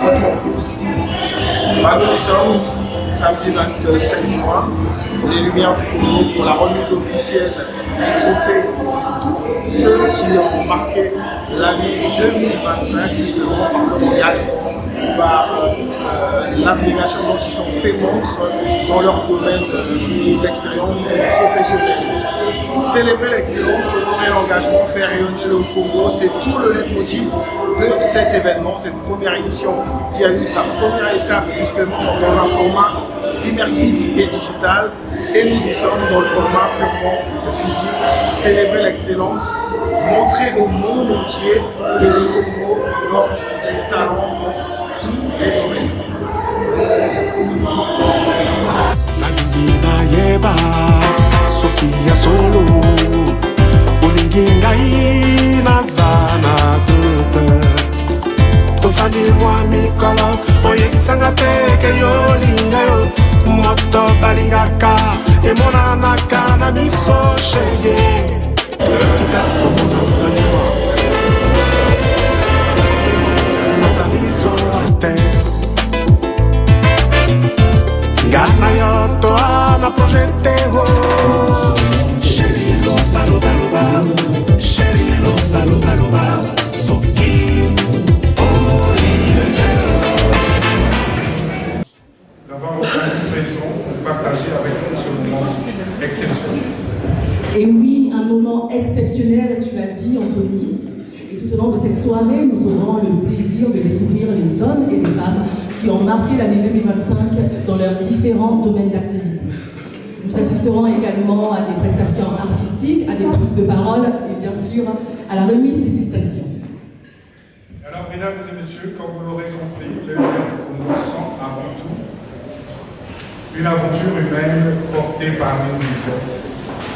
Retour. Nous y sommes, samedi 27 juin, les Lumières du Congo pour la remise officielle du trophée de tous ceux qui ont marqué l'année 2025, justement par leur engagement, par l'abnégation dont ils sont fait montre dans leur domaine d'expérience professionnelle. Célébrer l'excellence, honorer l'engagement, faire rayonner le Congo, c'est tout le leitmotiv de cet événement, cette première édition qui a eu sa première étape justement dans un format immersif et digital, et nous y sommes dans le format purement physique. Célébrer l'excellence, montrer au monde entier que le Congo regorge des talents dans tous les domaines. Sokia solo Olingingai Nazana Tuta Tofani Mwamikola Oyekisanga Feke Yolingayo Moto Balingaka Emonanaka na miso sheye Tika Komodo Doyuma Masalizo Ate Gana Yoto Ana Projete Chéri Loba Loba Loba Chéri Loba Loba Loba Soki D'avoir aucune raison de partager avec nous ce moment exceptionnel. Et oui, un moment exceptionnel, tu l'as dit, Anthony. Et tout au long de cette soirée, nous aurons le plaisir de découvrir les hommes et les femmes qui ont marqué l'année 2025 dans leurs différents domaines d'activité. Nous assisterons également à des prestations artistiques, à des prises de parole et bien sûr à la remise des distinctions. Alors, mesdames et messieurs, comme vous l'aurez compris, les Lumières du Congo sont avant tout une aventure humaine portée par une mission.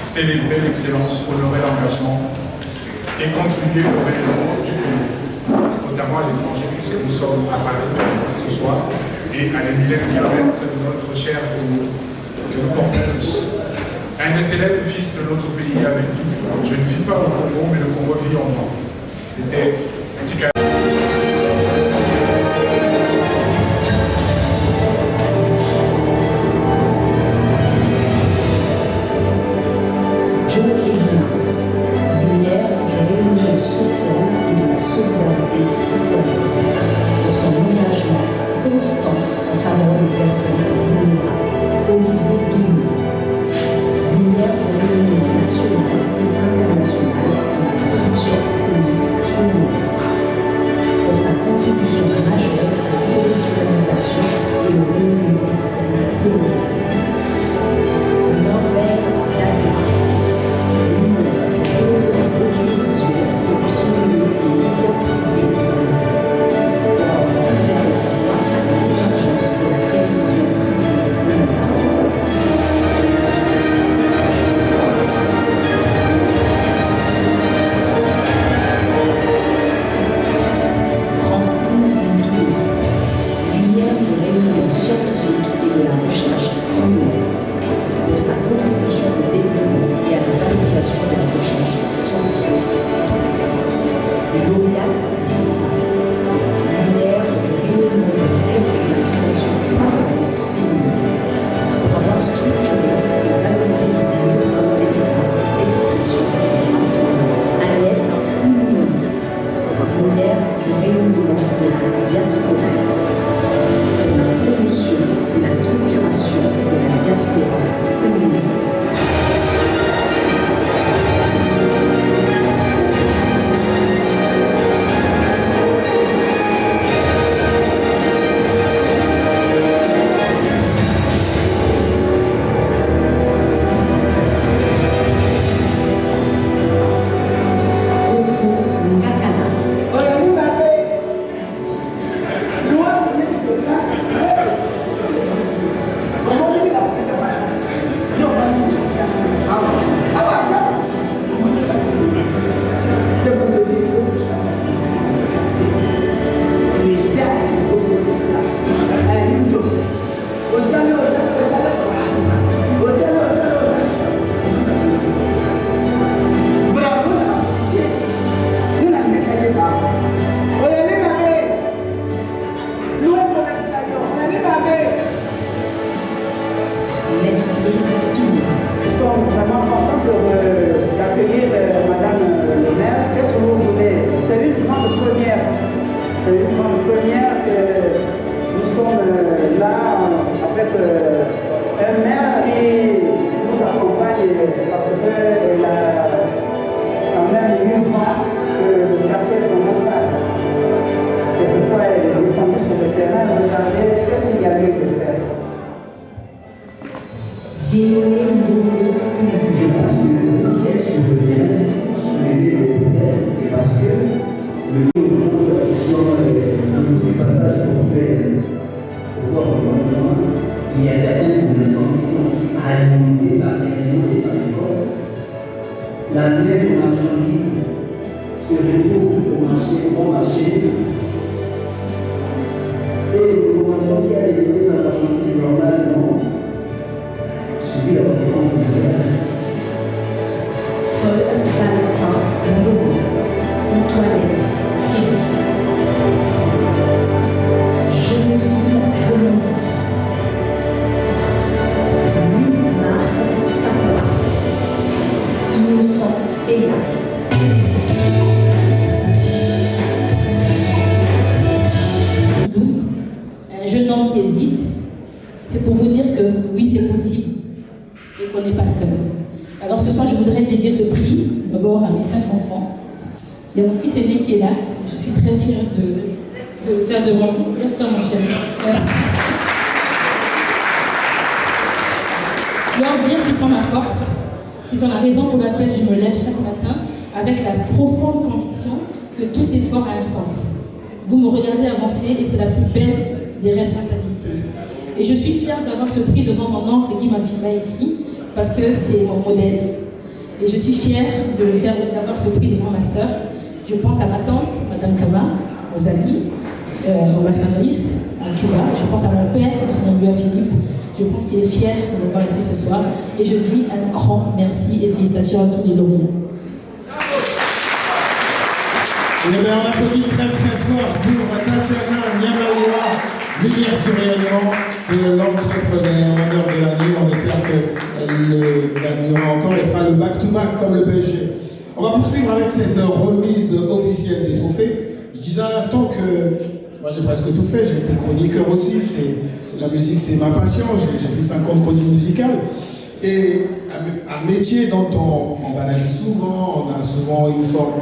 Célébrer l'excellence, honorer l'engagement et contribuer au rayonnement du Congo, notamment à l'étranger, puisque nous sommes à Paris ce soir et à des milliers de kilomètres de notre cher Congo que nous portons tous. Un des célèbres fils de notre pays avait dit « Je ne vis pas au Congo, mais le Congo vit en moi ». C'était petit cas. réalité, la raison est facilement. La même marchandise se retrouve au marché, bon marché. Et le commerçant qui a développé sa marchandise normalement subit la conséquence derrière. Paul Valentin Lobo, Antoinette Kelly, Joséphine Bolondic, Louis-Marc Sapin, Innocent Eya. Doute, un jeune homme qui hésite, c'est pour vous dire que oui, c'est possible et qu'on n'est pas seul. Alors ce soir, je voudrais dédier ce prix d'abord à mes 5 enfants. Il y a mon fils aîné qui est là. Je suis très fière de le faire devant vous. Lève-toi, mon chéri. Merci. Leur dire qu'ils sont ma force, qu'ils sont la raison pour laquelle je me lève chaque matin avec la profonde conviction que tout effort a un sens. Vous me regardez avancer et c'est la plus belle des responsabilités. Et je suis fière d'avoir ce prix devant mon oncle Guy Mafimba ici, parce que c'est mon modèle. Et je suis fière de le faire, d'avoir ce prix devant ma sœur. Je pense à ma tante, Madame Kama, aux amis, ambassadrice à Cuba. Je pense à mon père, M. Nambuya Philippe. Je pense qu'il est fier de me voir ici ce soir. Et je dis un grand merci et félicitations à tous les lauréats. Et bien, on applaudit très très fort pour Tatiana Nyamaoua, lumière du rayonnement de l'entrepreneur de l'année. On espère qu'elle le gagnera encore et fera le back-to-back comme le PSG. On va poursuivre avec cette remise officielle des trophées. Je disais à l'instant que moi j'ai presque tout fait, j'ai été chroniqueur aussi, la musique c'est ma passion, j'ai fait 50 chroniques musicales. Et un métier dont on banalise souvent, on a souvent une forme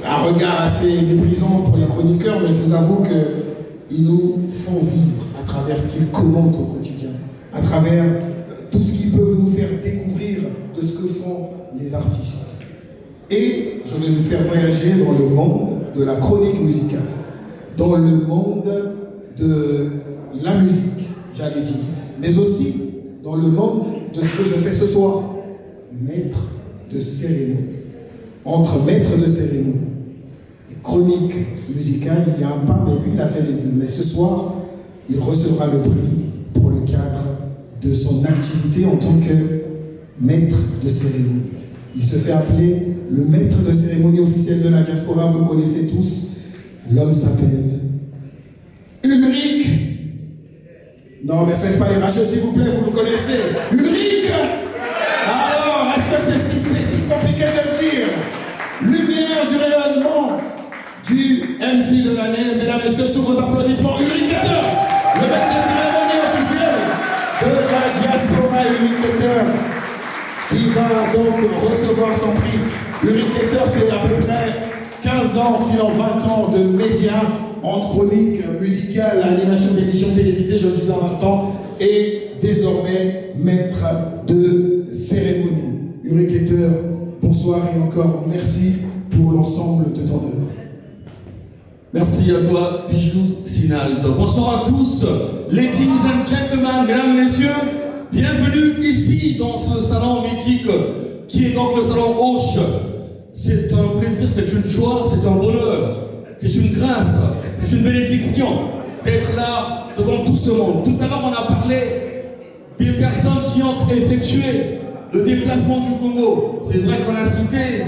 un regard assez méprisant pour les chroniqueurs, mais je vous avoue qu'ils nous font vivre à travers ce qu'ils commentent au quotidien, à travers tout ce qu'ils peuvent nous faire découvrir de ce que font les artistes. Et je vais vous faire voyager dans le monde de la chronique musicale, dans le monde de la musique, j'allais dire, mais aussi dans le monde de ce que je fais ce soir, maître de cérémonie. Entre maître de cérémonie et chronique musicale, il y a un pas, mais lui il a fait les deux. Mais ce soir, il recevra le prix pour le cadre de son activité en tant que maître de cérémonie. Il se fait appeler le maître de cérémonie officiel de la diaspora, vous le connaissez tous. L'homme s'appelle Ulrich. Non, mais faites pas les rageux, s'il vous plaît, vous le connaissez. Ulrich. Alors, est-ce que c'est si compliqué de le dire? Lumière du rayonnement du MC de l'année, mesdames et messieurs, sous vos applaudissements, Ulrich Keter, le maître de cérémonie officiel de la diaspora, Ulrich Keter, qui va donc recevoir son prix. Ulrich Keter, c'est à peu près 15 ans, sinon 20 ans de médias, entre chronique musicale, animation d'émissions télévisées, je le disais à l'instant, et désormais maître de cérémonie. Ulrich Keter, bonsoir et encore merci pour l'ensemble de ton œuvre. Merci à toi, Bijou Sinaldo. Bonsoir à tous, ladies and gentlemen, mesdames et messieurs, bienvenue ici dans ce salon mythique qui est donc le salon Auch. C'est un plaisir, c'est une joie, c'est un bonheur, c'est une grâce, c'est une bénédiction d'être là devant tout ce monde. Tout à l'heure, on a parlé des personnes qui ont effectué le déplacement du Congo. C'est vrai qu'on a cité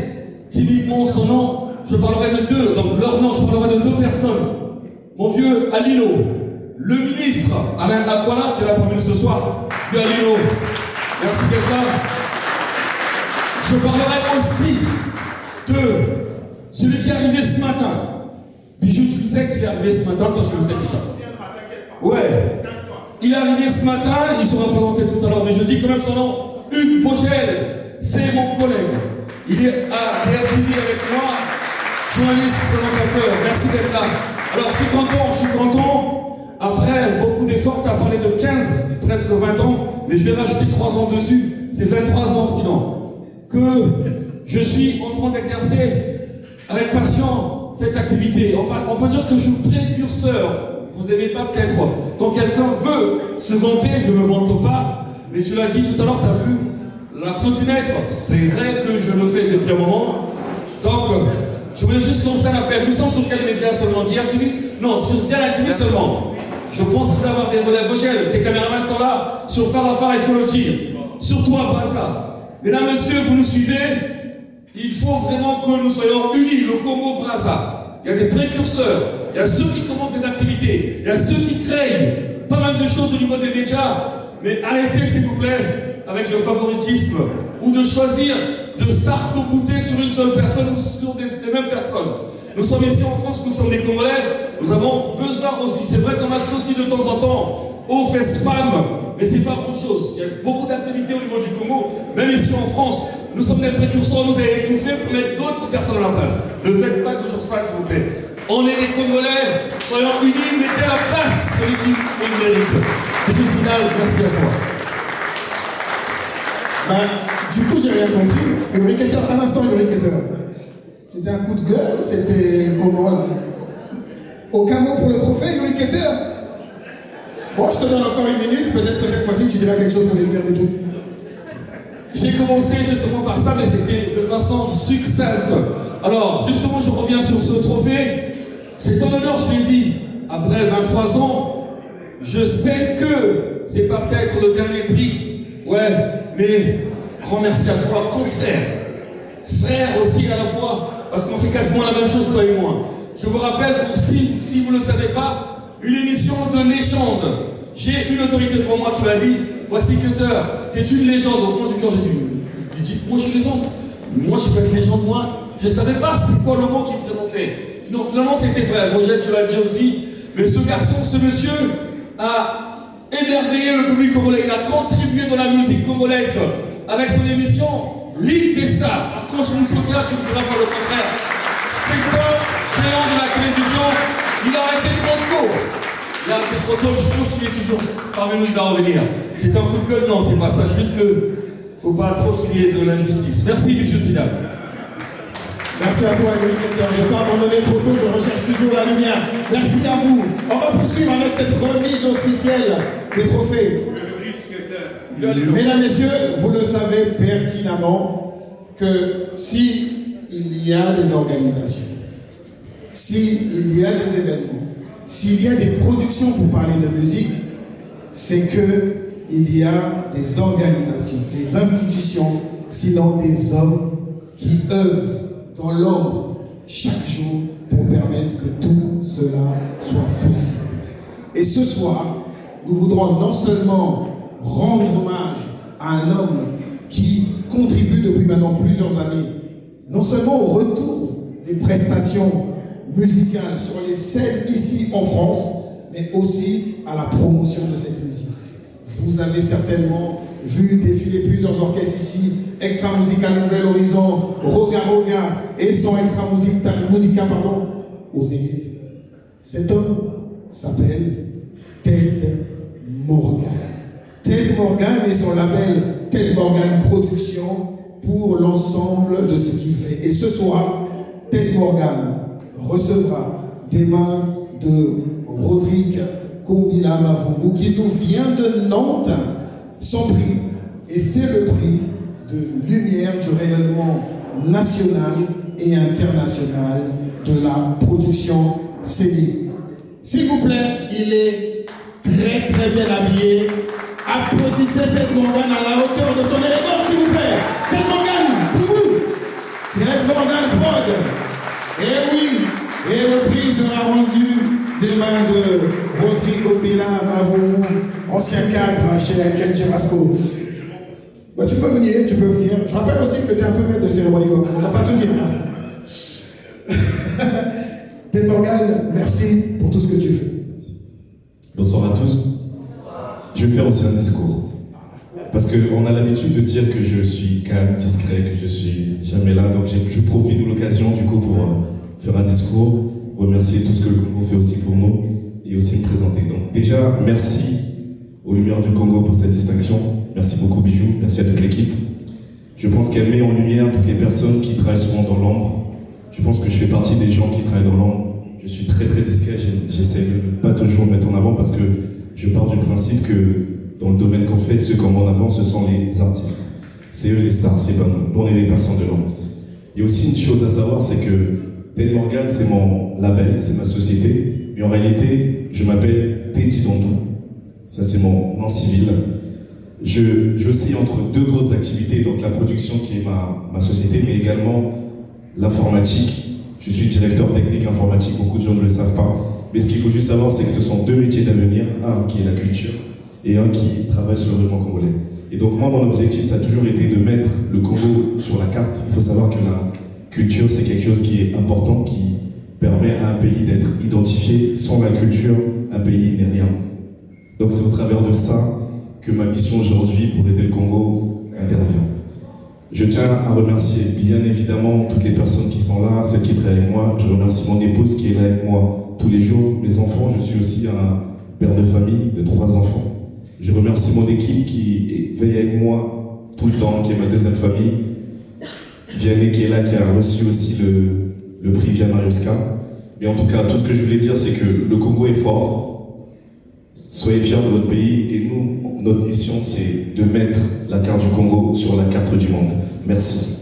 timidement son nom. Je parlerai de deux, donc leur nom, je parlerai de deux personnes. Mon vieux Alino, le ministre Alain Akwala, qui est là parmi nous ce soir. Vieux Alino, merci d'être là. Je parlerai aussi de celui qui est arrivé ce matin. Bijou, tu le sais qu'il est arrivé ce matin, toi je le sais déjà. Ouais. Il est arrivé ce matin, il sera présenté tout à l'heure, mais je dis quand même son nom. Hugues Vogel, c'est mon collègue. Il est à DRTV avec moi, journaliste, présentateur. Merci d'être là. Alors je suis content. Après beaucoup d'efforts, tu as parlé de 15, presque 20 ans, mais je vais rajouter 3 ans dessus. C'est 23 ans sinon. Que je suis en train d'exercer avec passion cette activité. On peut dire que je suis précurseur. Vous n'aimez pas peut-être. Quand quelqu'un veut se vanter, je ne me vante pas, Mais tu l'as dit tout à l'heure, tu as vu l'applaudimètre. C'est vrai que je le fais depuis un moment. Donc, je voulais juste lancer un appel. Nous sommes sur quel média seulement? Non, sur Ziala TV seulement. Je pense qu'il va y avoir des relèves. Vogel, tes caméramans sont là. Sur Farafar, il faut le dire. Sur toi, Brazza. Mesdames, messieurs, vous nous suivez. Il faut vraiment que nous soyons unis, le Congo-Brazza. Il y a des précurseurs. Il y a ceux qui commencent des activités. Il y a ceux qui créent pas mal de choses au niveau des médias. Mais arrêtez, s'il vous plaît, avec le favoritisme ou de choisir de s'arc-bouter sur une seule personne ou sur des mêmes personnes. Nous sommes ici en France, nous sommes des Congolais, nous avons besoin aussi. C'est vrai qu'on associe de temps en temps au fait spam, mais c'est pas grand-chose. Il y a beaucoup d'activités au niveau du Congo, même ici en France. Nous sommes des précurseurs, nous avons tout fait pour mettre d'autres personnes à la place. Ne faites pas toujours ça, s'il vous plaît. On est des Congolais, soyons unis, mettez à la place celui qui le mérite. Monsieur Sinal, merci à toi. Du coup, j'ai rien compris. Ulrich Etter, un instant, Ulrich Etter. C'était un coup de gueule, c'était comment là? Aucun mot pour le trophée, Ulrich Etter? Bon, je te donne encore une minute, peut-être que cette fois-ci tu diras quelque chose pour les lumières des trucs. J'ai commencé justement par ça, mais c'était de façon succincte. Alors, justement, je reviens sur ce trophée. C'est un honneur, je l'ai dit, après 23 ans. Je sais que c'est pas peut-être le dernier prix, ouais, mais grand merci à toi, confrère. Frère aussi à la fois, parce qu'on fait quasiment la même chose, toi et moi. Je vous rappelle, si vous ne le savez pas, une émission de légende. J'ai une autorité devant moi qui m'a dit, voici Cutter, c'est une légende. Au fond du cœur, j'ai dit, moi je suis légende. Moi je suis pas une légende, moi. Je ne savais pas c'est quoi le mot qui me prononçait. Non, finalement c'était vrai. Roger, tu l'as dit aussi. Mais ce garçon, ce monsieur, a émerveillé le public congolais. Il a contribué dans la musique congolaise avec son émission Ligue des Stars. Alors quand je vous soutiens, tu ne diras pas le contraire. C'est un géant de la télévision. Il a arrêté trop tôt. Il a arrêté trop tôt. Je pense qu'il est toujours parmi nous, il va revenir. C'est un coup de gueule? Non, c'est pas ça. Juste que faut pas trop qu'il y ait de l'injustice. Merci, M. Sida. Merci à toi, Ulrich Etter. Je ne vais pas abandonner trop tôt, je recherche toujours la lumière. Merci à vous. On va poursuivre avec cette remise officielle des trophées. Mesdames, Messieurs, vous le savez pertinemment que s'il y a des organisations, s'il y a des événements, s'il y a des productions pour parler de musique, c'est qu'il y a des organisations, des institutions, sinon des hommes qui œuvrent dans l'ombre chaque jour pour permettre que tout cela soit possible. Et ce soir, nous voudrons non seulement rendre hommage à un homme qui contribue depuis maintenant plusieurs années, non seulement au retour des prestations musicales sur les scènes ici en France, mais aussi à la promotion de cette musique. Vous avez certainement vu défiler plusieurs orchestres ici, Extra Musical Nouvel Horizon, Roga Roga et son Extra Musica, aux Zénith. Cet homme s'appelle Ted Morgan. Ted Morgan et son label Ted Morgan Productions pour l'ensemble de ce qu'il fait. Et ce soir, Ted Morgan recevra des mains de Rodrigue Kombila Mavungu qui nous vient de Nantes son prix. Et c'est le prix de lumière du rayonnement national et international de la production scénique. S'il vous plaît, il est très très bien habillé. Applaudissez Ted Morgan à la hauteur de son élégance, s'il vous plaît. Ted Morgan, pour vous. Ted Morgan Prod. Et oui, et le prix sera rendu des mains de Rodrigue Kombila Mavungu, ancien cadre chez Kenji Rasco. Bah, tu peux venir. Je rappelle aussi que tu es un peu maître de cérémonie, on ne va pas tout dire. Ted Morgan, merci pour tout ce que tu fais. Bonsoir à tous. Je vais faire aussi un discours. Parce qu'on a l'habitude de dire que je suis calme, discret, que je suis jamais là. Donc je profite de l'occasion du coup pour faire un discours, remercier tout ce que le Congo fait aussi pour nous et aussi me présenter. Donc déjà, merci aux Lumières du Congo pour cette distinction. Merci beaucoup Bijou, merci à toute l'équipe. Je pense qu'elle met en lumière toutes les personnes qui travaillent souvent dans l'ombre. Je pense que je fais partie des gens qui travaillent dans l'ombre. Je suis très très discret, j'essaie de ne pas toujours me mettre en avant parce que je pars du principe que dans le domaine qu'on fait, ceux qu'on met en avant, ce sont les artistes. C'est eux les stars, c'est pas nous. Nous, on est les passants de l'ombre. Il y a aussi une chose à savoir, c'est que Pen Morgan, c'est mon label, c'est ma société. Mais en réalité, je m'appelle Petit Dondou. Ça, c'est mon nom civil. J'oscille entre deux grosses activités, donc la production qui est ma société, mais également l'informatique. Je suis directeur technique informatique, beaucoup de gens ne le savent pas. Mais ce qu'il faut juste savoir, c'est que ce sont deux métiers d'avenir, un qui est la culture et un qui travaille sur le développement congolais. Et donc moi, mon objectif, ça a toujours été de mettre le Congo sur la carte. Il faut savoir que la culture, c'est quelque chose qui est important, qui permet à un pays d'être identifié. Sans la culture, un pays n'est rien. Donc c'est au travers de ça que ma mission aujourd'hui pour aider le Congo intervient. Je tiens à remercier bien évidemment toutes les personnes qui sont là, celles qui travaillent avec moi. Je remercie mon épouse qui est là avec moi tous les jours, mes enfants. Je suis aussi un père de famille de 3 enfants. Je remercie mon équipe qui veille avec moi tout le temps, qui est ma deuxième famille. Vianney qui est là, qui a reçu aussi le prix Via Mariuska. Mais en tout cas, tout ce que je voulais dire, c'est que le Congo est fort. Soyez fiers de votre pays et nous, notre mission, c'est de mettre la carte du Congo sur la carte du monde. Merci.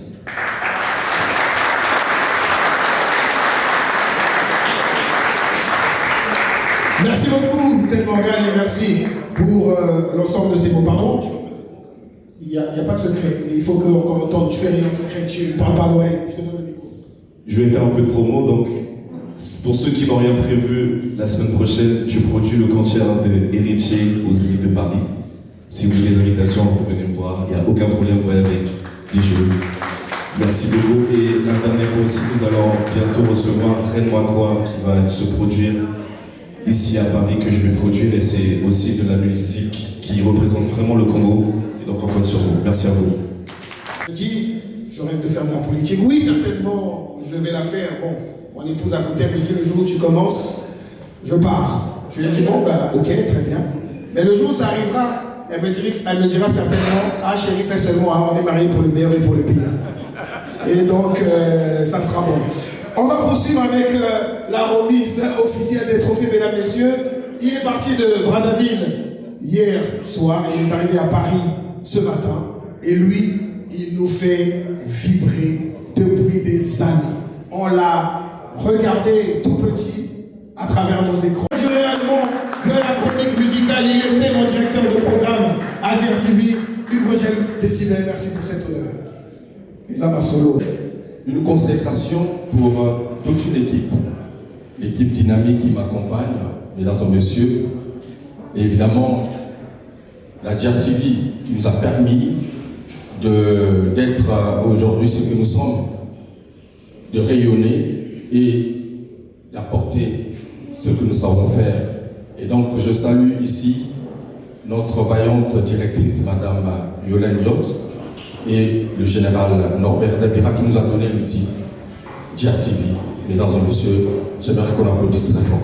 Merci beaucoup, Ted Morgan, et merci pour l'ensemble de ces mots. Pardon? Il n'y a pas de secret. Il faut qu'on entende. Tu fais rien de secret, tu parles par l'oreille. Je te donne le micro. Je vais faire un peu de promo, donc pour ceux qui n'ont rien prévu, la semaine prochaine, je produis le concert de Héritier aux Zénith de Paris. Si vous voulez des invitations, vous venez me voir, il n'y a aucun problème, vous voyez avec Bijou. Merci beaucoup. Et la dernière fois aussi, nous allons bientôt recevoir Traîne-moi quoi qui va se produire ici à Paris, que je vais produire, et c'est aussi de la musique qui représente vraiment le Congo. Et donc on compte sur vous. Merci à vous. Je dis, je rêve de faire de la politique. Oui, certainement, je vais la faire. Bon, mon épouse à côté me dit, le jour où tu commences, je pars. Je lui ai dit, bon, bah, ok, très bien. Mais le jour où ça arrivera, elle me dira certainement, ah chérie, fais seulement, hein, on est mariés pour le meilleur et pour le pire. Et donc, ça sera bon. On va poursuivre avec la remise officielle des trophées, mesdames, messieurs. Il est parti de Brazzaville hier soir, il est arrivé à Paris ce matin. Et lui, il nous fait vibrer depuis des années. On l'a regardé tout petit à travers nos écrans. Réellement de la chronique musicale, il était mon directeur de programme à DRTV, Hugues Rogel Décibel. Merci pour cet honneur. Les amas solo. Une consécration pour toute une l'équipe dynamique qui m'accompagne, mesdames et messieurs, et évidemment la DRTV qui nous a permis d'être aujourd'hui ce que nous sommes, de rayonner et d'apporter ce que nous savons faire. Et donc je salue ici notre vaillante directrice, Madame Yolène Yot, et le général Norbert Dabira qui nous a donné l'outil DRTV. Mesdames et messieurs, j'aimerais qu'on applaudisse très fort.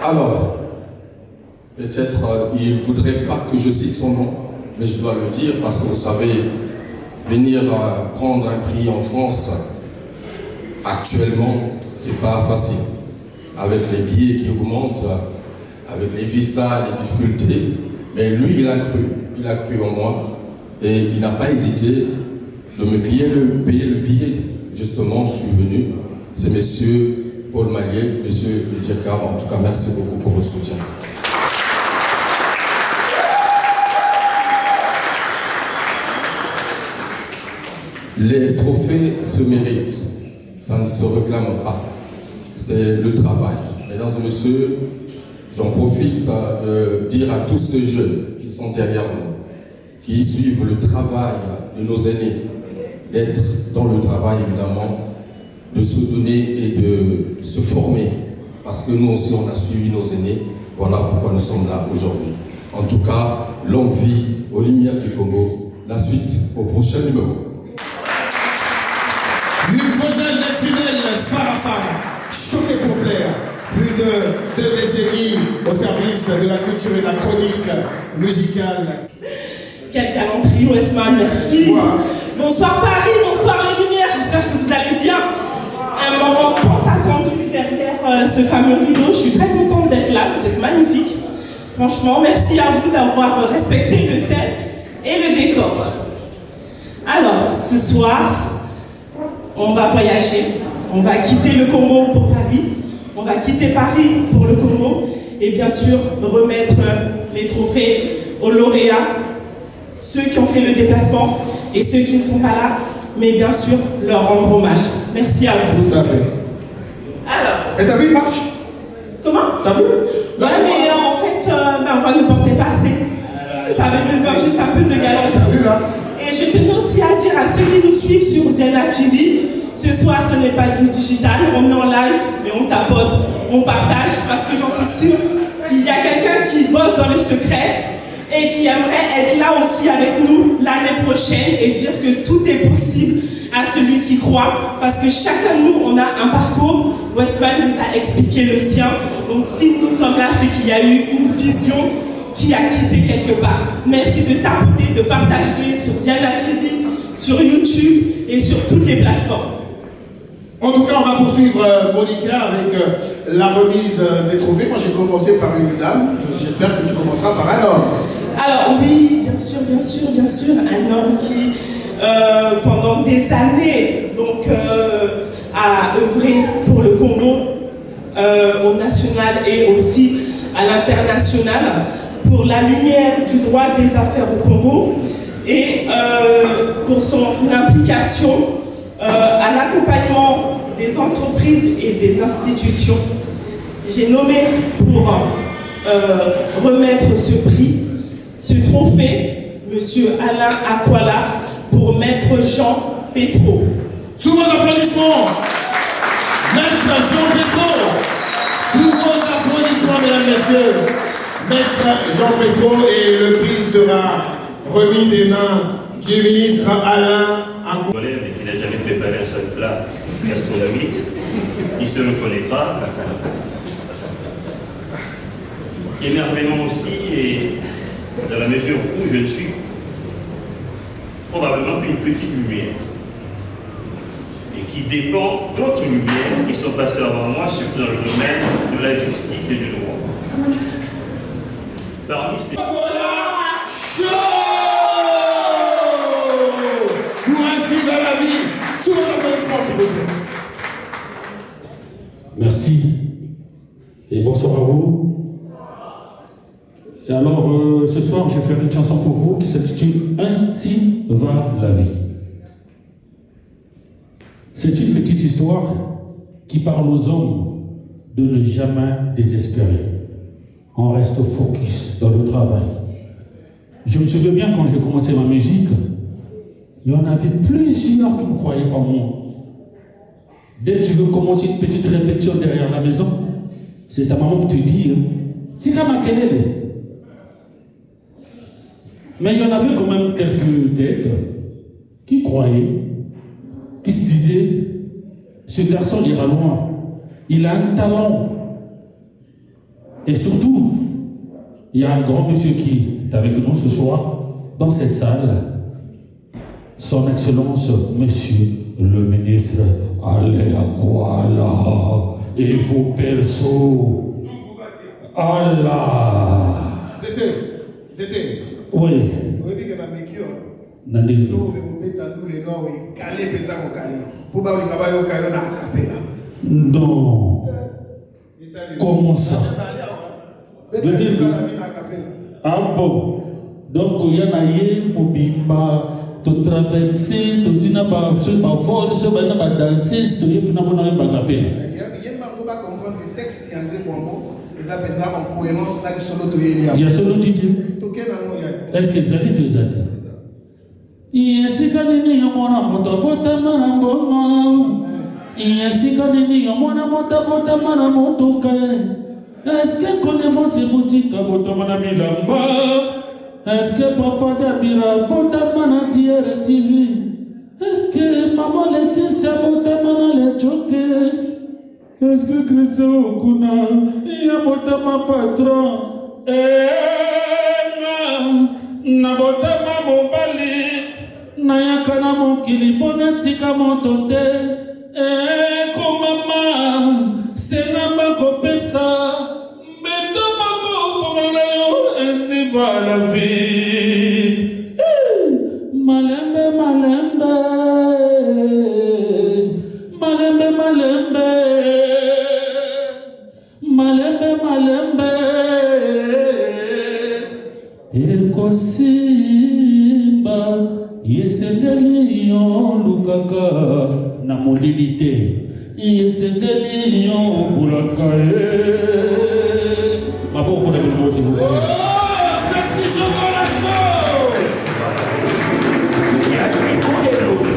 Alors, peut-être il ne voudrait pas que je cite son nom, mais je dois le dire parce que vous savez, venir prendre un prix en France, actuellement, c'est pas facile. Avec les billets qui augmentent, avec les visas, les difficultés, mais lui, il a cru en moi et il n'a pas hésité de me payer le billet. Justement, je suis venu, c'est monsieur Paul Mallier, monsieur le directeur, en tout cas, merci beaucoup pour le soutien. Les trophées se méritent, ça ne se réclame pas, c'est le travail. Mesdames et messieurs, j'en profite de dire à tous ces jeunes qui sont derrière nous, qui suivent le travail de nos aînés, d'être dans le travail évidemment, de se donner et de se former. Parce que nous aussi on a suivi nos aînés, voilà pourquoi nous sommes là aujourd'hui. En tout cas, longue vie aux Lumières du Congo. La suite au prochain numéro. Hugues Rogel Décibel, Farafara, choqué pour plaire. Plus de 2 décennies au service de la culture et de la chronique musicale. Quel talent trio, Esman, merci. Bonsoir Paris, bonsoir les Lumières, j'espère que vous allez bien. Un moment tant attendu derrière ce ce fameux rideau. Je suis très contente d'être là, vous êtes magnifiques. Franchement, merci à vous d'avoir respecté le thème et le décor. Alors, ce soir, on va voyager. On va quitter le Congo pour Paris. On va quitter Paris pour le Congo. Et bien sûr, remettre les trophées aux lauréats, ceux qui ont fait le déplacement et ceux qui ne sont pas là, mais bien sûr, leur rendre hommage. Merci à vous. Tout à fait. Alors. Et t'as vu, il marche? Comment? T'as vu? Ouais, mais en fait, ma voix ne portait pas assez. Ça avait besoin juste un peu de galanterie. T'as vu là? Et je tenais aussi à dire à ceux qui nous suivent sur Ziana TV, ce soir ce n'est pas du digital, on est en live, mais on tapote, on partage, parce que j'en suis sûre qu'il y a quelqu'un qui bosse dans le secret et qui aimerait être là aussi avec nous l'année prochaine et dire que tout est possible à celui qui croit, parce que chacun de nous, on a un parcours. Westman nous a expliqué le sien, donc si nous sommes là, c'est qu'il y a eu une vision qui a quitté quelque part. Merci de tapoter, de partager sur Ziana TV, sur YouTube et sur toutes les plateformes. En tout cas, on va poursuivre Monica avec la remise des trophées. Moi, j'ai commencé par une dame. J'espère que tu commenceras par un homme. Alors oui, bien sûr, un homme qui, pendant des années, donc, a œuvré pour le Congo, au national et aussi à l'international, pour la lumière du droit des affaires au Congo et pour son implication à l'accompagnement des entreprises et des institutions. J'ai nommé pour remettre ce prix, ce trophée, M. Alain Akwala, pour Maître Jean Petro. Sous vos applaudissements, Maître Jean Petro. Sous vos applaudissements, mesdames, messieurs, Maître Jean Petro, et le prix sera remis des mains du ministre Alain Akwala. Mais qui n'a jamais préparé un seul plat gastronomique, il se reconnaîtra. Émerveillement aussi, et dans la mesure où je ne suis probablement qu'une petite lumière, et qui dépend d'autres lumières qui sont passées avant moi, surtout dans le domaine de la justice et du droit. Parmi ces... Pour ainsi va la vie. Sous vos applaudissements, s'il vous plaît. Merci. Et bonsoir à vous. Et alors, ce soir, je vais faire une chanson pour vous qui s'intitule « Ainsi va la vie ». C'est une petite histoire qui parle aux hommes de ne jamais désespérer. On reste focus dans le travail. Je me souviens bien quand j'ai commencé ma musique, il y en avait plusieurs qui ne croyaient pas en moi. Dès que tu veux commencer une petite répétition derrière la maison, c'est ta maman qui te dit « Tika makelele ». Mais il y en avait quand même quelques têtes qui croyaient, qui se disaient « Ce garçon ira loin, il a un talent ». Et surtout, il y a un grand monsieur qui est avec nous ce soir, dans cette salle, son Excellence, Monsieur le ministre Alain Akwala, et vos persos. Allah. C'était. Oui. Oui, que ma mécure. Nandi. Non. Comment ça? Ah bon. Donc il y en a eu Mobimba, tu traverser, tu n'as pas vol, tu n'as pas danser, tu n'as pas comprendre le texte qui est en cohérence avec solo. Il y a solo Didier. Est-ce que vous allez te zati? Il y a si kanini yomona bota mana boma. Il y a si kanini yomona bota mana motoka. Est-ce que connaissez ces boutiques à bota mana bilamba? Est-ce que papa Dabira bota mana tiere TV? Est-ce que maman Laetitia bota mana le choke? Est-ce que Christo Okuna y a bota ma patron? Na bota ma mobali na yakana mokili pona tika motote. Ko mama senamba ko Malembe, malembe. Malembe, malembe. Ekosimba. Yesengeli yon lukaka na molilite. Yesengeli yon bulakaye. Ma bon pour les mots, s'il vous plaît. Sexy Chocolat Show. Il y a du côté de l'autre.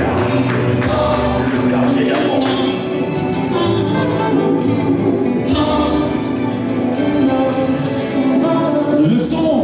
Le quartier d'amour. Le son.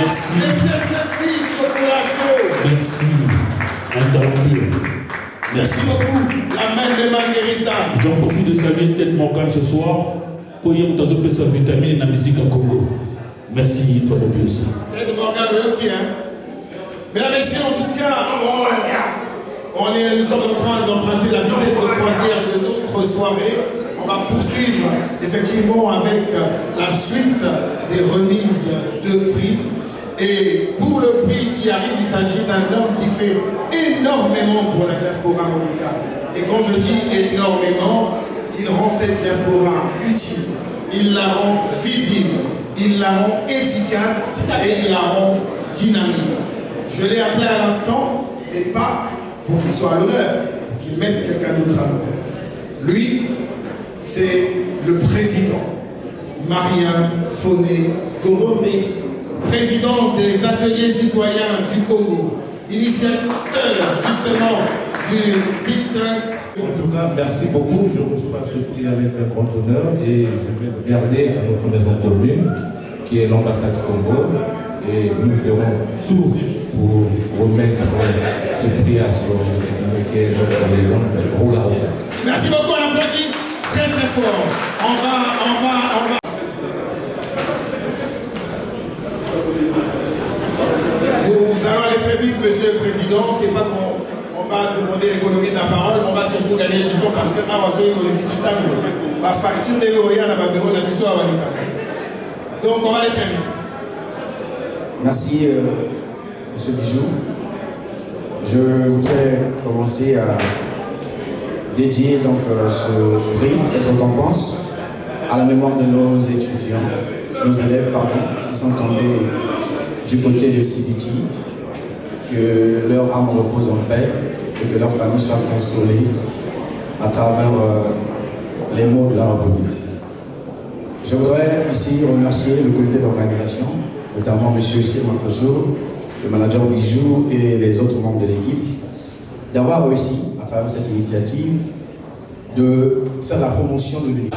Merci. Les pièces sexy, chocolat chaud. Merci. Un temps pur. Merci beaucoup. La main de Marguerita. J'en profite de saluer Tête Morgane ce soir pour y avoir sa vitamine dans la musique à Congo. Merci une fois de plus. Tête Morgane, ok, hein. Mesdames et messieurs, en tout cas, nous sommes en train d'emprunter la vitesse de croisière de notre soirée. On va poursuivre effectivement avec la suite des remises de prix. Et pour le prix qui arrive, il s'agit d'un homme qui fait énormément pour la diaspora monicale. Et quand je dis énormément, il rend cette diaspora utile, il la rend visible, il la rend efficace et il la rend dynamique. Je l'ai appelé à l'instant, mais pas pour qu'il soit à l'honneur, pour qu'il mette quelqu'un d'autre à l'honneur. Lui, c'est le président Marien Foné Goromé, président des ateliers citoyens du Congo, initiateur justement du Think Tank. En tout cas, merci beaucoup. Je reçois ce prix avec un grand honneur et je vais le garder à notre maison commune, qui est l'ambassade du Congo. Et nous ferons tout pour remettre ce prix à son qui est notre légende Roga. Merci beaucoup, on applaudit très très fort. On va. Nous allons aller très vite, monsieur le président. C'est pas qu'on va demander l'économie de la parole, on va surtout gagner du temps parce que l'économie c'est un ma facture de l'Oréal à ma bureau, la mission à Wanika. Donc on va aller très vite. Merci, monsieur Bijou. Je voudrais commencer à dédier donc ce prix, cette récompense, à la mémoire de nos étudiants, nos élèves, qui sont tombés du côté de CBT, que leur âme repose en paix et que leur famille soit consolée à travers les mots de la République. Je voudrais ici remercier le comité d'organisation, notamment M. Sir Makoso, le manager Bijou et les autres membres de l'équipe, d'avoir réussi, à travers cette initiative, de faire la promotion de l'unité.